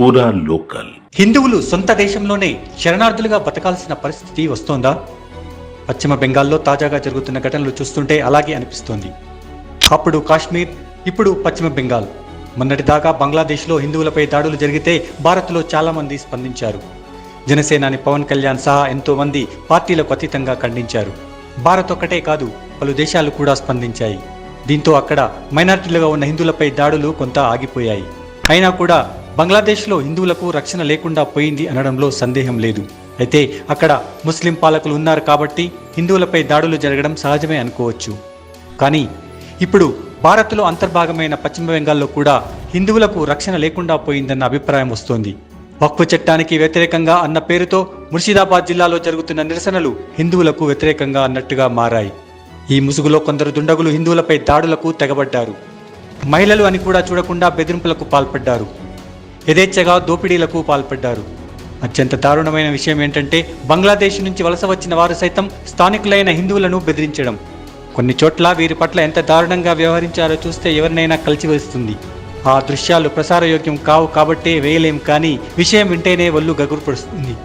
పూరా లోకల్. హిందువులు సొంత దేశంలోనే శరణార్థులుగా బతకాల్సిన పరిస్థితి వస్తోందా? పశ్చిమ బెంగాల్లో తాజాగా జరుగుతున్న ఘటనలు చూస్తుంటే అలాగే అనిపిస్తోంది. అప్పుడు కాశ్మీర్, ఇప్పుడు పశ్చిమ బెంగాల్. మొన్నటిదాకా బంగ్లాదేశ్లో హిందువులపై దాడులు జరిగితే భారత్లో చాలా మంది స్పందించారు. జనసేనాని పవన్ కళ్యాణ్ సహా ఎంతో మంది పార్టీలకు అతీతంగా ఖండించారు. భారత్ ఒక్కటే కాదు, పలు దేశాలు కూడా స్పందించాయి. దీంతో అక్కడ మైనారిటీలుగా ఉన్న హిందువులపై దాడులు కొంత ఆగిపోయాయి. అయినా కూడా బంగ్లాదేశ్లో హిందువులకు రక్షణ లేకుండా పోయింది అనడంలో సందేహం లేదు. అయితే అక్కడ ముస్లిం పాలకులు ఉన్నారు కాబట్టి హిందువులపై దాడులు జరగడం సహజమే అనుకోవచ్చు. కానీ ఇప్పుడు భారత్లో అంతర్భాగమైన పశ్చిమ బెంగాల్లో కూడా హిందువులకు రక్షణ లేకుండా పోయిందన్న అభిప్రాయం వస్తోంది. వక్ఫ్ చట్టానికి వ్యతిరేకంగా అన్న పేరుతో ముర్షిదాబాద్ జిల్లాలో జరుగుతున్న నిరసనలు హిందువులకు వ్యతిరేకంగా అన్నట్టుగా మారాయి. ఈ ముసుగులో కొందరు దుండగులు హిందువులపై దాడులకు తెగబడ్డారు. మహిళలు అని కూడా చూడకుండా బెదిరింపులకు పాల్పడ్డారు. యథేచ్ఛగా దోపిడీలకు పాల్పడ్డారు. అత్యంత దారుణమైన విషయం ఏంటంటే బంగ్లాదేశ్ నుంచి వలస వచ్చిన వారు సైతం స్థానికులైన హిందువులను బెదిరించడం. కొన్ని చోట్ల వీరి పట్ల ఎంత దారుణంగా వ్యవహరించారో చూస్తే ఎవరినైనా కలిచివేస్తుంది. ఆ దృశ్యాలు ప్రసారయోగ్యం కావు కాబట్టే వేయలేం, కానీ విషయం వింటేనే ఒళ్ళు గగురుపడుస్తుంది.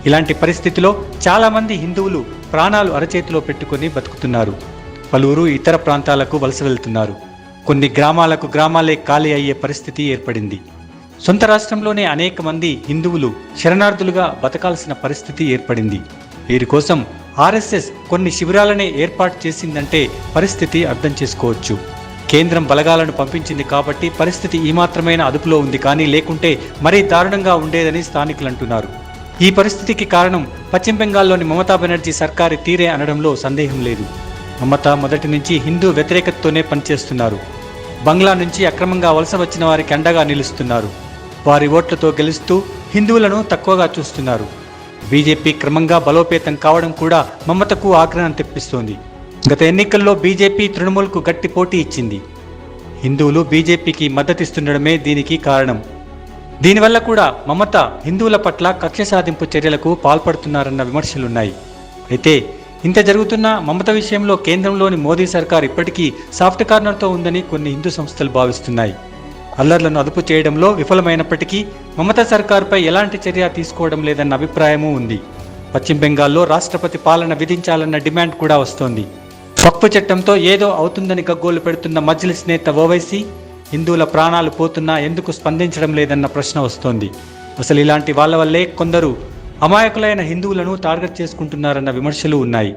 ఇలాంటి పరిస్థితిలో చాలామంది హిందువులు ప్రాణాలు అరచేతిలో పెట్టుకుని బతుకుతున్నారు. పలువురు ఇతర ప్రాంతాలకు వలస వెళ్తున్నారు. కొన్ని గ్రామాలే ఖాళీ అయ్యే పరిస్థితి ఏర్పడింది. సొంత రాష్ట్రంలోనే అనేక మంది హిందువులు శరణార్థులుగా బతకాల్సిన పరిస్థితి ఏర్పడింది. వీరి కోసం ఆర్ఎస్ఎస్ కొన్ని శిబిరాలనే ఏర్పాటు చేసిందంటే పరిస్థితి అర్థం చేసుకోవచ్చు. కేంద్రం బలగాలను పంపించింది కాబట్టి పరిస్థితి ఈ మాత్రమైన అదుపులో ఉంది, కానీ లేకుంటే మరీ దారుణంగా ఉండేదని స్థానికులు అంటున్నారు. ఈ పరిస్థితికి కారణం పశ్చిమ బెంగాల్లోని మమతా బెనర్జీ సర్కారు తీరే అనడంలో సందేహం లేదు. మమతా మొదటి నుంచి హిందూ వ్యతిరేకతతోనే పనిచేస్తున్నారు. బంగ్లా నుంచి అక్రమంగా వలస వచ్చిన వారికి అండగా నిలుస్తున్నారు. వారి ఓట్లతో గెలుస్తూ హిందువులను తక్కువగా చూస్తున్నారు. బీజేపీ క్రమంగా బలోపేతం కావడం కూడా మమతకు ఆగ్రహం తెప్పిస్తోంది. గత ఎన్నికల్లో బీజేపీ తృణమూల్కు గట్టి పోటీ ఇచ్చింది. హిందువులు బీజేపీకి మద్దతిస్తుండడమే దీనికి కారణం. దీనివల్ల కూడా మమత హిందువుల పట్ల కక్ష సాధింపు చర్యలకు పాల్పడుతున్నారన్న విమర్శలున్నాయి. అయితే ఇంత జరుగుతున్న మమత విషయంలో కేంద్రంలోని మోదీ సర్కార్ ఇప్పటికీ సాఫ్ట్ కార్నర్తో ఉందని కొన్ని హిందూ సంస్థలు భావిస్తున్నాయి. అల్లర్లను అదుపు చేయడంలో విఫలమైనప్పటికీ మమతా సర్కార్పై ఎలాంటి చర్య తీసుకోవడం లేదన్న అభిప్రాయమూ ఉంది. పశ్చిమ బెంగాల్లో రాష్ట్రపతి పాలన విధించాలన్న డిమాండ్ కూడా వస్తోంది. వక్ఫ్ చట్టంతో ఏదో అవుతుందని గగ్గోలు పెడుతున్న మజ్లిస్ నేత ఓవైసీ హిందువుల ప్రాణాలు పోతున్నా ఎందుకు స్పందించడం లేదన్న ప్రశ్న వస్తోంది. అసలు ఇలాంటి వాళ్ళ వల్లే కొందరు అమాయకులైన హిందువులను టార్గెట్ చేసుకుంటున్నారన్న విమర్శలు ఉన్నాయి.